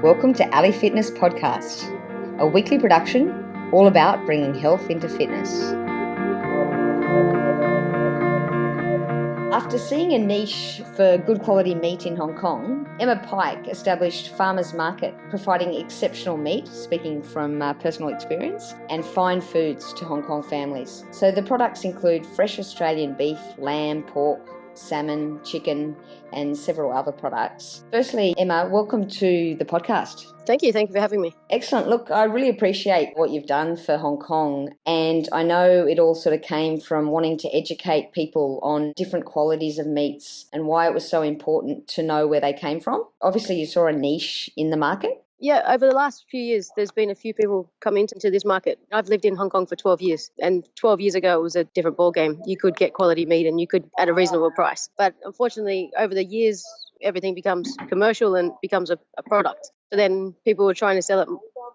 Welcome to Ali Fitness Podcast, a weekly production all about bringing health into fitness. After seeing a niche for good quality meat in Hong Kong, Emma Pike established Farmers Market, providing exceptional meat, speaking from personal experience, and fine foods to Hong Kong families. So the products include fresh Australian beef, lamb, pork, salmon, chicken, and several other products. Firstly, Emma, welcome to the podcast. Thank you for having me. Excellent. Look, I really appreciate what you've done for Hong Kong, and I know it all sort of came from wanting to educate people on different qualities of meats and why it was so important to know where they came from. Obviously, you saw a niche in the market. Yeah, over the last few years, there's been a few people come into this market. I've lived in Hong Kong for 12 years, and 12 years ago, it was a different ballgame. You could get quality meat and you could at a reasonable price. But unfortunately, over the years, everything becomes commercial and becomes a product. So then people were trying to sell it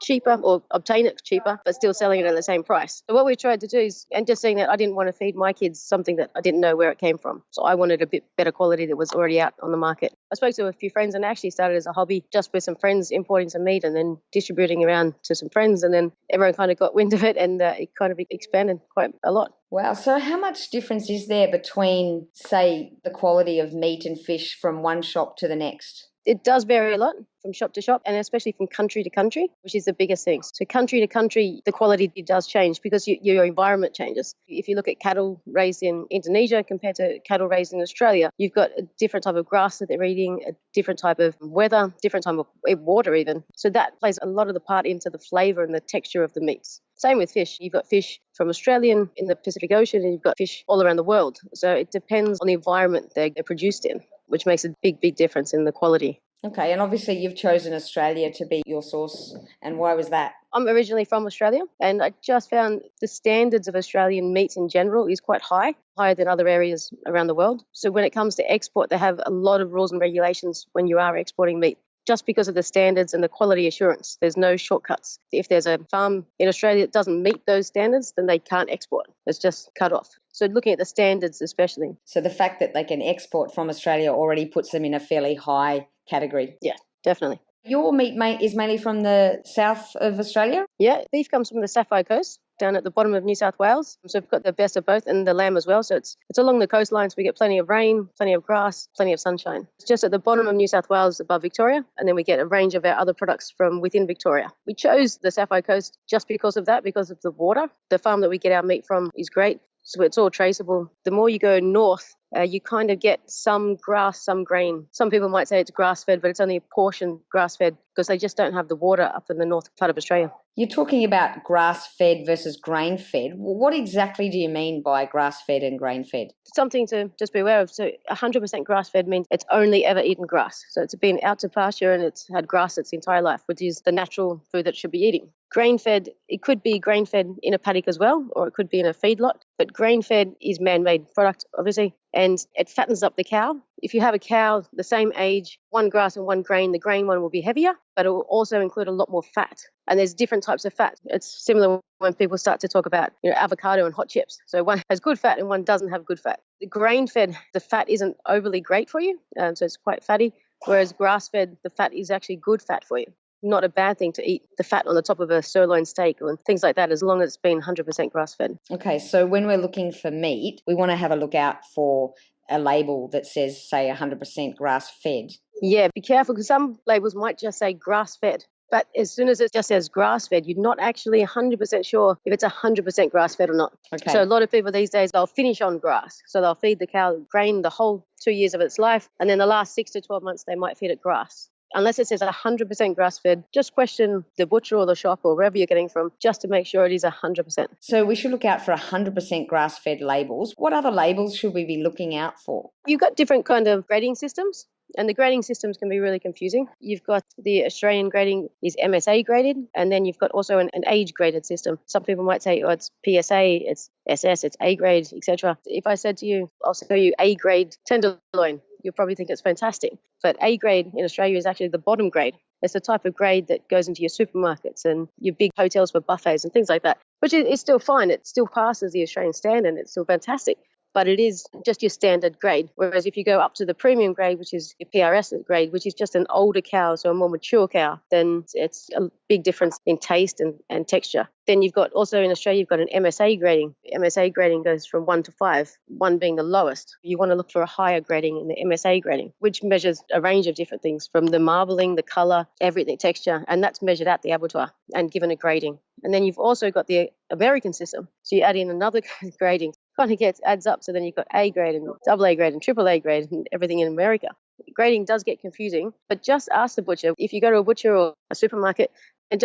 cheaper or obtain it cheaper, but still selling it at the same price. So what we tried to do is, and just saying that I didn't want to feed my kids something that I didn't know where it came from. So I wanted a bit better quality that was already out on the market. I spoke to a few friends and actually started as a hobby, just with some friends importing some meat and then distributing around to some friends. And then everyone kind of got wind of it and it kind of expanded quite a lot. Wow. So how much difference is there between, say, the quality of meat and fish from one shop to the next? It does vary a lot from shop to shop and especially from country to country, which is the biggest thing. So country to country, the quality does change because your environment changes. If you look at cattle raised in Indonesia compared to cattle raised in Australia, you've got a different type of grass that they're eating, a different type of weather, different type of water even. So that plays a lot of the part into the flavour and the texture of the meats. Same with fish. You've got fish from Australia in the Pacific Ocean and you've got fish all around the world. So it depends on the environment they're produced in, which makes a big difference in the quality. Okay, and obviously you've chosen Australia to be your source, and why was that? I'm originally from Australia, and I just found the standards of Australian meats in general is quite higher than other areas around the world. So when it comes to export, they have a lot of rules and regulations when you are exporting meat. Just because of the standards and the quality assurance, there's no shortcuts. If there's a farm in Australia that doesn't meet those standards, then they can't export. It's just cut off. So looking at the standards especially. So the fact that they can export from Australia already puts them in a fairly high category. Yeah, definitely. Your meat is mainly from the south of Australia? Yeah, beef comes from the Sapphire Coast, down at the bottom of New South Wales. So we've got the best of both, and the lamb as well. So it's along the coastline, so we get plenty of rain, plenty of grass, plenty of sunshine. It's just at the bottom of New South Wales above Victoria, and then we get a range of our other products from within Victoria. We chose the Sapphire Coast just because of that, because of the water. The farm that we get our meat from is great, so it's all traceable. The more you go north, you kind of get some grass, some grain. Some people might say it's grass-fed, but it's only a portion grass-fed because they just don't have the water up in the north part of Australia. You're talking about grass-fed versus grain-fed. What exactly do you mean by grass-fed and grain-fed? Something to just be aware of. So 100% grass-fed means it's only ever eaten grass. So it's been out to pasture and it's had grass its entire life, which is the natural food that it should be eating. Grain-fed, it could be grain-fed in a paddock as well, or it could be in a feedlot. But grain-fed is man-made product, obviously, and it fattens up the cow. If you have a cow the same age, one grass and one grain, the grain one will be heavier, but it will also include a lot more fat. And there's different types of fat. It's similar when people start to talk about avocado and hot chips. So one has good fat and one doesn't have good fat. The grain-fed, the fat isn't overly great for you, so it's quite fatty, whereas grass-fed, the fat is actually good fat for you. Not a bad thing to eat the fat on the top of a sirloin steak or things like that, as long as it's been 100% grass-fed. Okay, so when we're looking for meat, we want to have a look out for a label that says, say, 100% grass-fed. Yeah, be careful because some labels might just say grass-fed. But as soon as it just says grass-fed, you're not actually 100% sure if it's 100% grass-fed or not. Okay. So a lot of people these days, they'll finish on grass. So they'll feed the cow grain the whole 2 years of its life, and then the last 6 to 12 months, they might feed it grass. Unless it says 100% grass-fed, just question the butcher or the shop or wherever you're getting from just to make sure it is 100%. So we should look out for 100% grass-fed labels. What other labels should we be looking out for? You've got different kind of grading systems. And the grading systems can be really confusing. You've got the Australian grading is MSA graded, and then you've got also an age graded system. Some people might say, oh, it's PSA, it's SS, it's A grade, etc. If I said to you, I'll sell you A grade tenderloin, you'll probably think it's fantastic. But A grade in Australia is actually the bottom grade. It's the type of grade that goes into your supermarkets and your big hotels for buffets and things like that, which is still fine. It still passes the Australian standard and it's still fantastic. but it is just your standard grade. Whereas if you go up to the premium grade, which is your PRS grade, which is just an older cow, so a more mature cow, then it's a big difference in taste and texture. Then you've got also in Australia, you've got an MSA grading. The MSA grading goes from 1 to 5, 1 being the lowest. You want to look for a higher grading in the MSA grading, which measures a range of different things from the marbling, the colour, everything, texture, and that's measured at the abattoir and given a grading. And then you've also got the American system. So you add in another grading. Kind of adds up. So then you've got A grade and double A grade and triple A grade and everything in America. Grading does get confusing, but just ask the butcher. If you go to a butcher or a supermarket,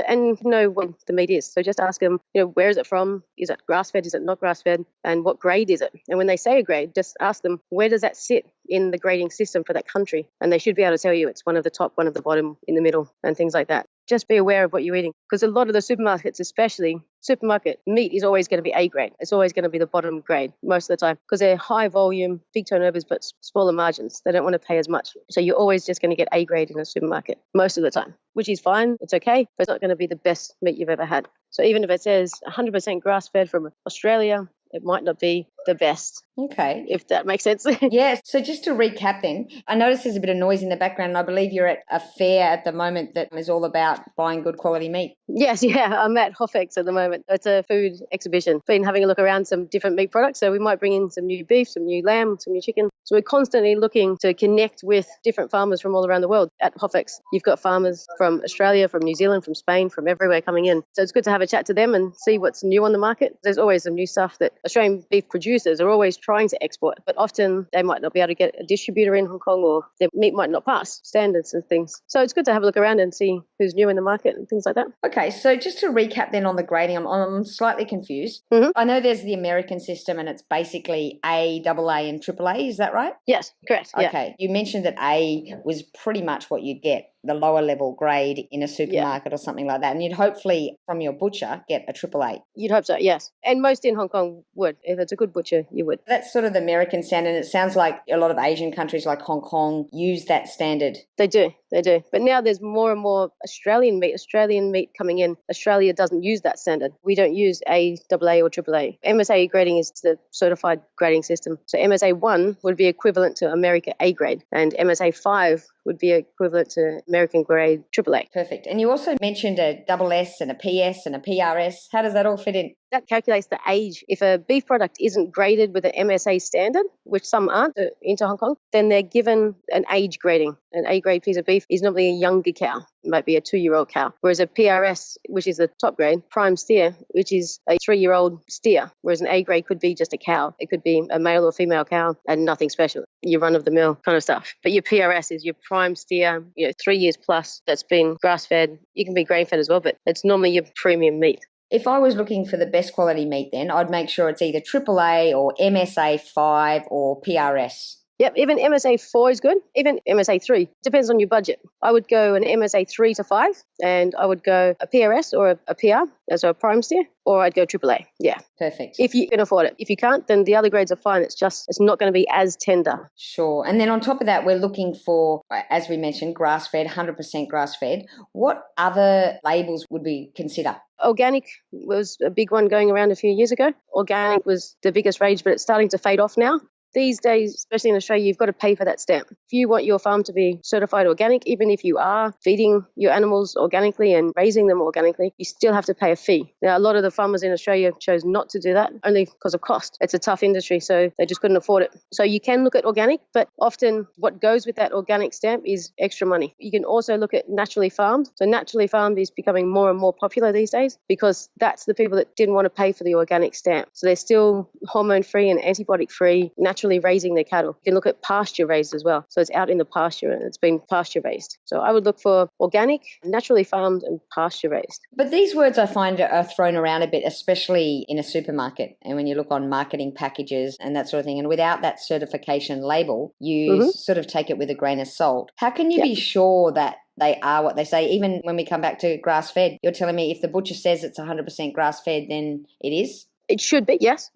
and know what the meat is. So just ask them, where is it from? Is it grass-fed? Is it not grass-fed? And what grade is it? And when they say a grade, just ask them, where does that sit in the grading system for that country? And they should be able to tell you it's one of the top, one of the bottom, in the middle, and things like that. Just be aware of what you're eating. Because a lot of the supermarkets, especially, supermarket meat is always going to be A grade. It's always going to be the bottom grade most of the time because they're high volume, big turnovers, but smaller margins. They don't want to pay as much. So you're always just going to get A grade in a supermarket most of the time, which is fine. It's okay, but it's not going to be the best meat you've ever had. So even if it says 100% grass-fed from Australia, it might not be the best. Okay. If that makes sense. Yeah. So just to recap then, I notice there's a bit of noise in the background, and I believe you're at a fair at the moment that is all about buying good quality meat. Yes, yeah. I'm at Hoffex at the moment. It's a food exhibition. Been having a look around some different meat products. So we might bring in some new beef, some new lamb, some new chicken. So we're constantly looking to connect with different farmers from all around the world at Hoffex. You've got farmers from Australia, from New Zealand, from Spain, from everywhere coming in. So it's good to have a chat to them and see what's new on the market. There's always some new stuff that Australian beef producers are always trying to export, but often they might not be able to get a distributor in Hong Kong, or their meat might not pass standards and things. So it's good to have a look around and see who's new in the market and things like that. Okay, so just to recap then on the grading, I'm slightly confused. Mm-hmm. I know there's the American system and it's basically A, AA and AAA, is that right? Yes, correct. Yeah. Okay, you mentioned that A was pretty much what you'd get, the lower level grade in a supermarket or something like that, and you'd hopefully from your butcher get a AAA. You'd hope so, yes. And most in Hong Kong would. If it's a good butcher, you would. That's sort of the American standard. It sounds like a lot of Asian countries like Hong Kong use that standard. They do. But now there's more and more Australian meat coming in. Australia doesn't use that standard. We don't use AA or AAA. MSA grading is the certified grading system. So MSA 1 would be equivalent to America A grade, and MSA 5 would be equivalent to American grade AAA. Perfect. And you also mentioned a SS and a PS and a PRS. How does that all fit in? That calculates the age. If a beef product isn't graded with an MSA standard, which some aren't into Hong Kong, then they're given an age grading. An A grade piece of beef is normally a younger cow. It might be a 2-year-old cow. Whereas a PRS, which is the top grade, prime steer, which is a 3-year-old steer. Whereas an A grade could be just a cow. It could be a male or female cow and nothing special. Your run-of-the-mill kind of stuff. But your PRS is your prime steer, 3 years plus, that's been grass-fed. You can be grain-fed as well, but it's normally your premium meat. If I was looking for the best quality meat then, I'd make sure it's either AAA or MSA 5 or PRS. Yep, even MSA 4 is good. Even MSA 3. Depends on your budget. I would go an MSA 3 to 5, and I would go a PRS or a PR, as a prime steer, or I'd go AAA. Yeah. Perfect. If you can afford it. If you can't, then the other grades are fine. It's not going to be as tender. Sure. And then on top of that, we're looking for, as we mentioned, grass-fed, 100% grass-fed. What other labels would we consider? Organic was a big one going around a few years ago. Organic was the biggest rage, but it's starting to fade off now. These days, especially in Australia, you've got to pay for that stamp. If you want your farm to be certified organic, even if you are feeding your animals organically and raising them organically, you still have to pay a fee. Now, a lot of the farmers in Australia chose not to do that only because of cost. It's a tough industry, so they just couldn't afford it. So you can look at organic, but often what goes with that organic stamp is extra money. You can also look at naturally farmed. So naturally farmed is becoming more and more popular these days because that's the people that didn't want to pay for the organic stamp. So they're still hormone-free and antibiotic-free, naturally raising their cattle. You can look at pasture raised as well. So it's out in the pasture and it's been pasture raised. So I would look for organic, naturally farmed and pasture raised. But these words I find are thrown around a bit, especially in a supermarket. And when you look on marketing packages and that sort of thing, and without that certification label, you sort of take it with a grain of salt. How can you be sure that they are what they say? Even when we come back to grass-fed, you're telling me if the butcher says it's 100% grass-fed, then it is? It should be, yes.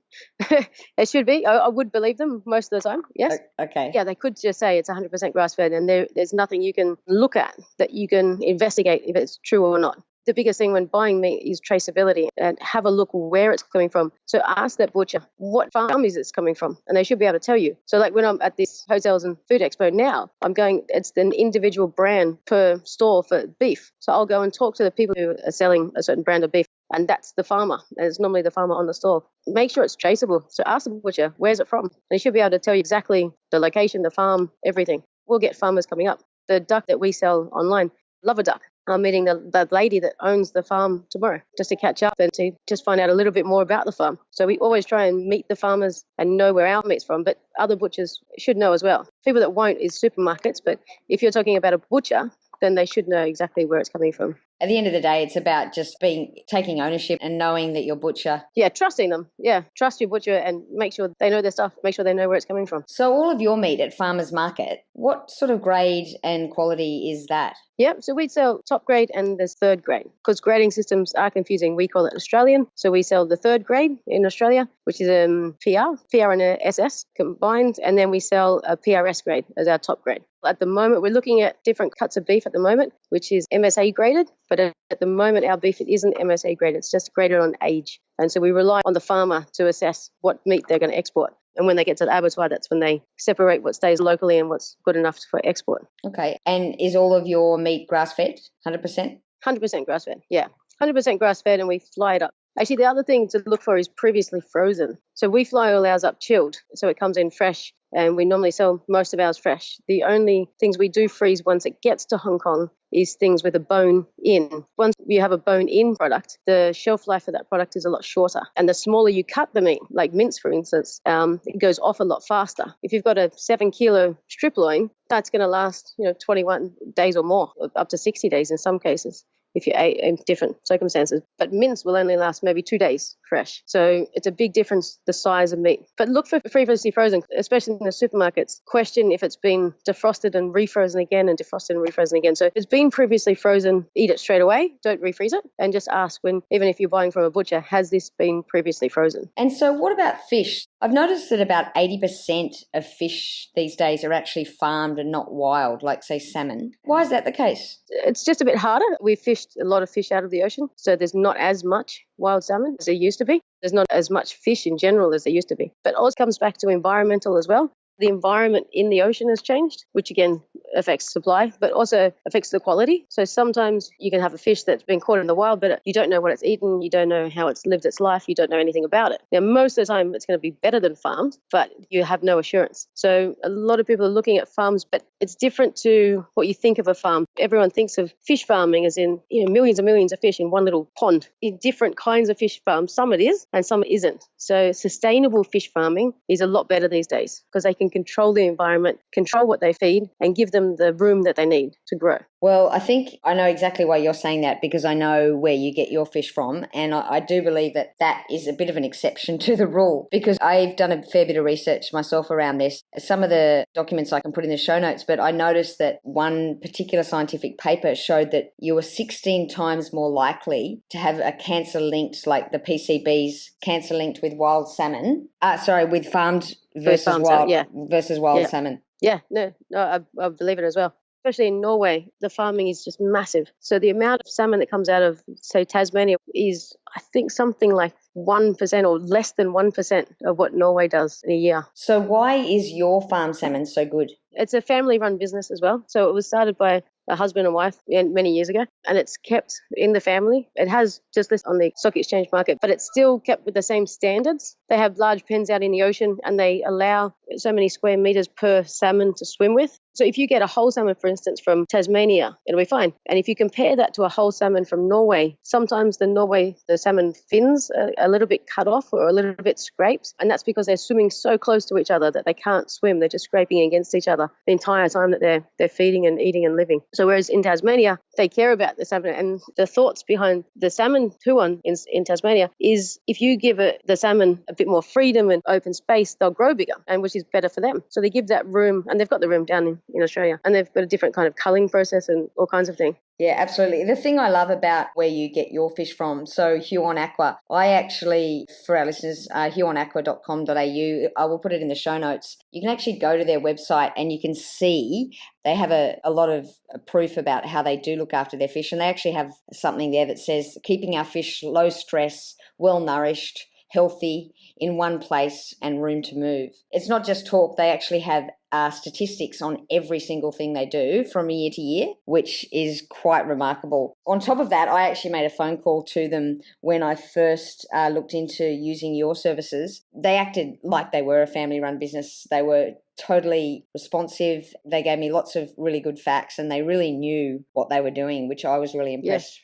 It should be. I would believe them most of the time, yes. Okay. Yeah, they could just say it's 100% grass-fed and there's nothing you can look at that you can investigate if it's true or not. The biggest thing when buying meat is traceability, and have a look where it's coming from. So ask that butcher, what farm is this coming from? And they should be able to tell you. So like when I'm at this hotels and food expo now, I'm going, it's an individual brand per store for beef. So I'll go and talk to the people who are selling a certain brand of beef, and that's the farmer. And it's normally the farmer on the store. Make sure it's traceable. So ask the butcher, where's it from? And he should be able to tell you exactly the location, the farm, everything. We'll get farmers coming up. The duck that we sell online, love a duck. I'm meeting the lady that owns the farm tomorrow just to catch up and to just find out a little bit more about the farm. So we always try and meet the farmers and know where our meat's from, but other butchers should know as well. People that won't is supermarkets, but if you're talking about a butcher, then they should know exactly where it's coming from. At the end of the day, it's about just taking ownership and knowing that your butcher. Yeah, trusting them. Yeah, trust your butcher and make sure they know their stuff, make sure they know where it's coming from. So all of your meat at Farmers Market, what sort of grade and quality is that? Yep, so we sell top grade and there's third grade. Because grading systems are confusing, we call it Australian. So we sell the third grade in Australia, which is PR and a SS combined, and then we sell a PRS grade as our top grade. At the moment, we're looking at different cuts of beef at the moment, which is MSA graded, but at the moment our beef isn't MSA graded, it's just graded on age. And so we rely on the farmer to assess what meat they're going to export. And when they get to the abattoir, that's when they separate what stays locally and what's good enough for export. Okay. And is all of your meat grass-fed, 100%? 100% grass-fed, yeah. 100% grass-fed, and we fly it up. Actually, the other thing to look for is previously frozen. So we fly all ours up chilled, so it comes in fresh, and we normally sell most of ours fresh. The only things we do freeze once it gets to Hong Kong is things with a bone in. Once you have a bone in product, the shelf life of that product is a lot shorter. And the smaller you cut the meat, like mince, for instance, it goes off a lot faster. If you've got a 7-kilo strip loin, that's going to last 21 days or more, up to 60 days in some cases, if you ate in different circumstances. But mince will only last maybe 2 days fresh. So it's a big difference, the size of meat. But look for previously frozen, especially in the supermarkets. Question if it's been defrosted and refrozen again and defrosted and refrozen again. So if it's been previously frozen, eat it straight away. Don't refreeze it. And just ask when, even if you're buying from a butcher, has this been previously frozen? And so what about fish? I've noticed that about 80% of fish these days are actually farmed and not wild, like say salmon. Why is that the case? It's just a bit harder. We fished a lot of fish out of the ocean, so there's not as much wild salmon as there used to be. There's not as much fish in general as there used to be. But it also comes back to environmental as well. The environment in the ocean has changed, which again affects supply, but also affects the quality. So sometimes you can have a fish that's been caught in the wild, but you don't know what it's eaten, you don't know how it's lived its life, you don't know anything about it. Now, most of the time it's going to be better than farmed, but you have no assurance. So a lot of people are looking at farms, but it's different to what you think of a farm. Everyone thinks of fish farming as in millions and millions of fish in one little pond. In different kinds of fish farms, some it is and some it isn't. So sustainable fish farming is a lot better these days because they can control the environment, control what they feed, and give them the room that they need to grow. Well, I think I know exactly why you're saying that because I know where you get your fish from, and I do believe that that is a bit of an exception to the rule because I've done a fair bit of research myself around this. Some of the documents I can put in the show notes, but I noticed that one particular scientific paper showed that you were 16 times more likely to have a cancer linked, like the PCBs, cancer linked with wild salmon, with farmed versus wild salmon. Yeah, no, I believe it as well. Especially in Norway, the farming is just massive. So the amount of salmon that comes out of, say, Tasmania is, I think, something like 1% or less than 1% of what Norway does in a year. So why is your farm salmon so good? It's a family-run business as well. So it was started by a husband and wife many years ago, and it's kept in the family. It has just listed on the stock exchange market, but it's still kept with the same standards. They have large pens out in the ocean, and they allow so many square meters per salmon to swim with. So if you get a whole salmon, for instance, from Tasmania, it'll be fine. And if you compare that to a whole salmon from Norway, sometimes the salmon fins are a little bit cut off or a little bit scraped. And that's because they're swimming so close to each other that they can't swim. They're just scraping against each other the entire time that they're feeding and eating and living. So whereas in Tasmania, they care about the salmon. And the thoughts behind the salmon huon in Tasmania is if you give the salmon a bit more freedom and open space, they'll grow bigger, and which is better for them. So they give that room, and they've got the room down in Australia, and they've got a different kind of culling process and all kinds of things. Yeah, absolutely. The thing I love about where you get your fish from, so Huon Aqua, I actually, for our listeners, huonaqua.com.au, I will put it in the show notes. You can actually go to their website and you can see they have a lot of proof about how they do look after their fish. And they actually have something there that says keeping our fish low stress, well nourished, healthy, in one place and room to move. It's not just talk, they actually have statistics on every single thing they do from year to year, which is quite remarkable. On top of that, I actually made a phone call to them when I first looked into using your services. They acted like they were a family-run business. They were totally responsive. They gave me lots of really good facts and they really knew what they were doing, which I was really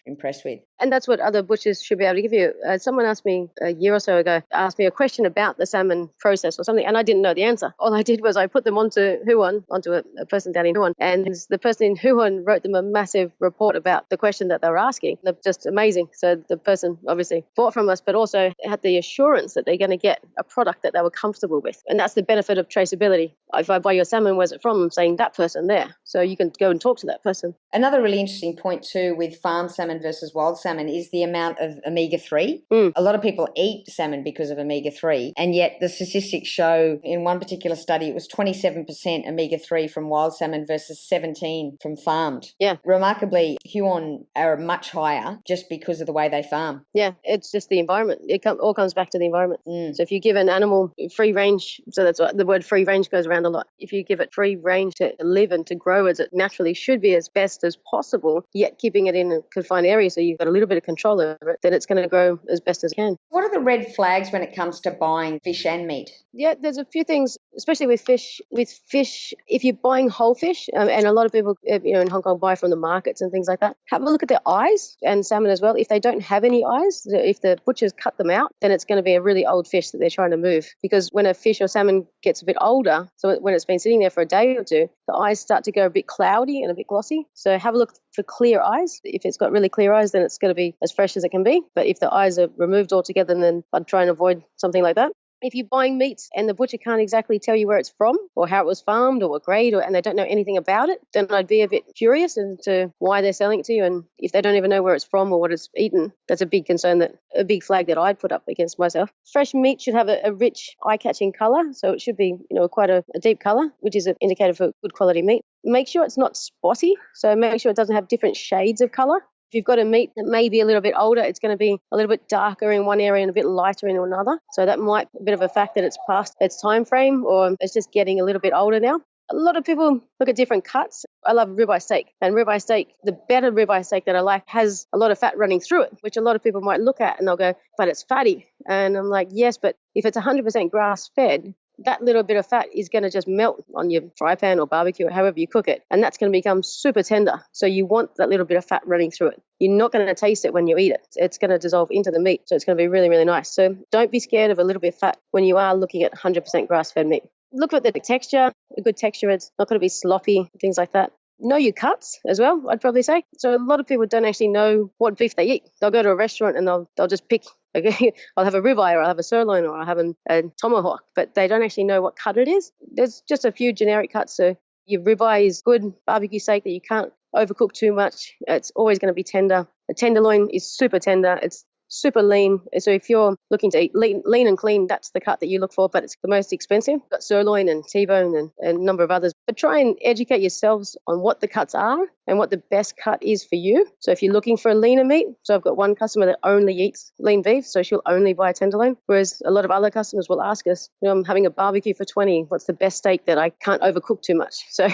impressed with. And that's what other butchers should be able to give you. Someone asked me a year or so ago, asked me a question about the salmon process or something, and I didn't know the answer. All I did was I put them onto Huon, onto a person down in Huon, and the person in Huon wrote them a massive report about the question that they were asking. They're just amazing. So the person obviously bought from us, but also had the assurance that they're going to get a product that they were comfortable with. And that's the benefit of traceability. If I buy your salmon, where's it from? I'm saying that person there. So you can go and talk to that person. Another really interesting point too with farm salmon versus wild salmon is the amount of omega-3. A lot of people eat salmon because of omega-3, and yet the statistics show in one particular study it was 27% omega-3 from wild salmon versus 17 from farmed. Yeah. Remarkably, Huon are much higher just because of the way they farm. Yeah, it's just the environment. It all comes back to the environment. So if you give an animal free range, so that's what the word free range goes around a lot. If you give it free range to live and to grow as it naturally should be as best as possible, yet keeping it in a confined area so you've got a little bit of control over it, then it's going to grow as best as it can. What are the red flags when it comes to buying fish and meat? Yeah, there's a few things, especially with fish. With fish, if you're buying whole fish, and a lot of people, in Hong Kong buy from the markets and things like that, have a look at their eyes, and salmon as well. If they don't have any eyes, if the butchers cut them out, then it's going to be a really old fish that they're trying to move. Because when a fish or salmon gets a bit older, so when it's been sitting there for a day or two, the eyes start to go a bit cloudy and a bit glossy. So have a look for clear eyes. If it's got really clear eyes, then it's going to be as fresh as it can be. But if the eyes are removed altogether, then I'd try and avoid something like that. If you're buying meat and the butcher can't exactly tell you where it's from or how it was farmed or what grade, and they don't know anything about it, then I'd be a bit curious as to why they're selling it to you. And if they don't even know where it's from or what it's eaten, that's a big concern, a big flag that I'd put up against myself. Fresh meat should have a rich, eye-catching colour, so it should be quite a deep colour, which is an indicator for good quality meat. Make sure it's not spotty, so make sure it doesn't have different shades of colour. If you've got a meat that may be a little bit older, it's going to be a little bit darker in one area and a bit lighter in another. So that might be a bit of a fact that it's past its time frame or it's just getting a little bit older now. A lot of people look at different cuts. I love ribeye steak. And ribeye steak, the better ribeye steak that I like, has a lot of fat running through it, which a lot of people might look at and they'll go, but it's fatty. And I'm like, yes, but if it's 100% grass-fed, that little bit of fat is going to just melt on your fry pan or barbecue or however you cook it. And that's going to become super tender. So you want that little bit of fat running through it. You're not going to taste it when you eat it. It's going to dissolve into the meat. So it's going to be really, really nice. So don't be scared of a little bit of fat when you are looking at 100% grass-fed meat. Look at the texture, a good texture. It's not going to be sloppy, things like that. Know your cuts as well, I'd probably say. So a lot of people don't actually know what beef they eat. They'll go to a restaurant and they'll just pick, okay, I'll have a ribeye or I'll have a sirloin or I'll have a tomahawk, but they don't actually know what cut it is. There's just a few generic cuts. So your ribeye is good barbecue steak that you can't overcook too much. It's always going to be tender. A tenderloin is super tender. It's super lean. So if you're looking to eat lean and clean, that's the cut that you look for, but it's the most expensive. You've got sirloin and T-bone and a number of others. But try and educate yourselves on what the cuts are and what the best cut is for you. So if you're looking for a leaner meat, so I've got one customer that only eats lean beef, so she'll only buy a tenderloin, whereas a lot of other customers will ask us, I'm having a barbecue for 20, what's the best steak that I can't overcook too much? So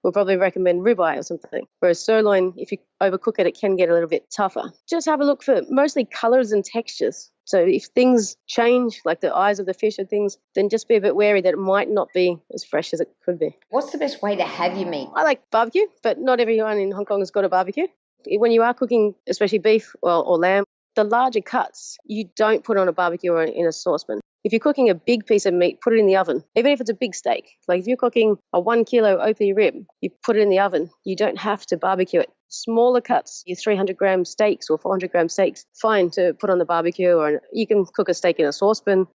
we'll probably recommend ribeye or something. Whereas sirloin, if you overcook it, it can get a little bit tougher. Just have a look for mostly colours and textures. So if things change, like the eyes of the fish and things, then just be a bit wary that it might not be as fresh as it could be. What's the best way to have your meat? I like barbecue, but not everyone in Hong Kong has got a barbecue. When you are cooking, especially beef or lamb, the larger cuts, you don't put on a barbecue or in a saucepan. If you're cooking a big piece of meat, put it in the oven, even if it's a big steak. Like if you're cooking a 1 kilo OP rib, you put it in the oven. You don't have to barbecue it. Smaller cuts, your 300-gram steaks or 400-gram steaks, fine to put on the barbecue, or you can cook a steak in a saucepan.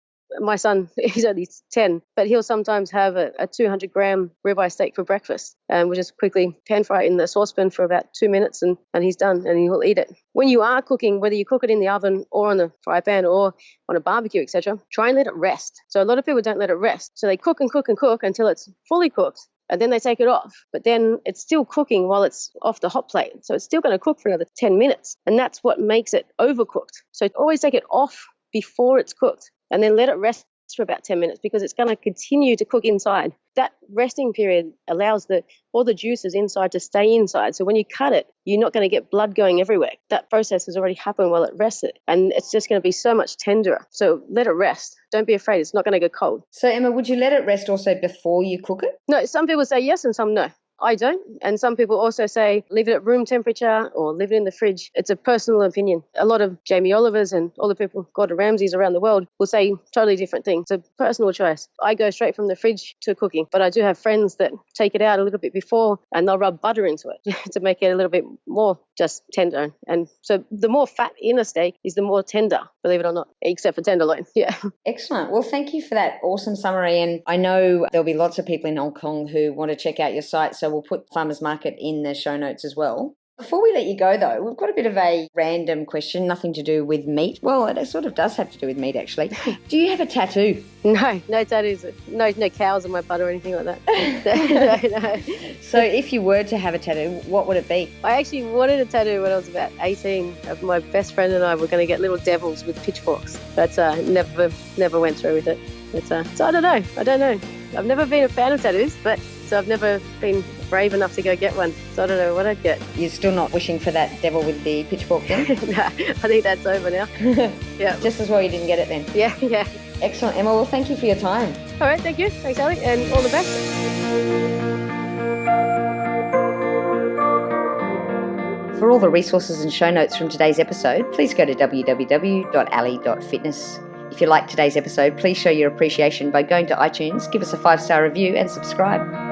My son, he's only 10, but he'll sometimes have a 200-gram ribeye steak for breakfast. And we'll just quickly pan fry it in the saucepan for about 2 minutes and he's done and he will eat it. When you are cooking, whether you cook it in the oven or on the fry pan or on a barbecue, etc., try and let it rest. So a lot of people don't let it rest. So they cook and cook and cook until it's fully cooked. And then they take it off. But then it's still cooking while it's off the hot plate. So it's still going to cook for another 10 minutes. And that's what makes it overcooked. So always take it off before it's cooked and then let it rest for about 10 minutes because it's going to continue to cook inside. That resting period allows all the juices inside to stay inside. So when you cut it, you're not going to get blood going everywhere. That process has already happened while it rested. And it's just going to be so much tenderer. So let it rest. Don't be afraid. It's not going to go cold. So, Emma, would you let it rest also before you cook it? No, some people say yes and some no. I don't. And some people also say leave it at room temperature or leave it in the fridge. It's a personal opinion. A lot of Jamie Olivers and all the people, Gordon Ramsays around the world will say totally different things. It's a personal choice. I go straight from the fridge to cooking, but I do have friends that take it out a little bit before and they'll rub butter into it to make it a little bit more just tender. And so the more fat in a steak is the more tender, believe it or not, except for tenderloin. Yeah. Excellent. Well, thank you for that awesome summary. And I know there'll be lots of people in Hong Kong who want to check out your site. So we'll put Farmers Market in the show notes as well. Before we let you go, though, we've got a bit of a random question, nothing to do with meat. Well, it sort of does have to do with meat, actually. Do you have a tattoo? No tattoos. No cows on my butt or anything like that. No. So if you were to have a tattoo, what would it be? I actually wanted a tattoo when I was about 18. My best friend and I were going to get little devils with pitchforks, but never went through with it. But, so I don't know. I've never been a fan of tattoos, but so I've never been brave enough to go get one. So I don't know what I'd get. You're still not wishing for that devil with the pitchfork then? No, I think that's over now. Yeah. Just as well you didn't get it then. Yeah. Excellent, Emma. Well, thank you for your time. All right, thank you. Thanks, Ali, and all the best. For all the resources and show notes from today's episode, please go to www.ali.fitness. If you liked today's episode, please show your appreciation by going to iTunes, give us a 5-star review and subscribe.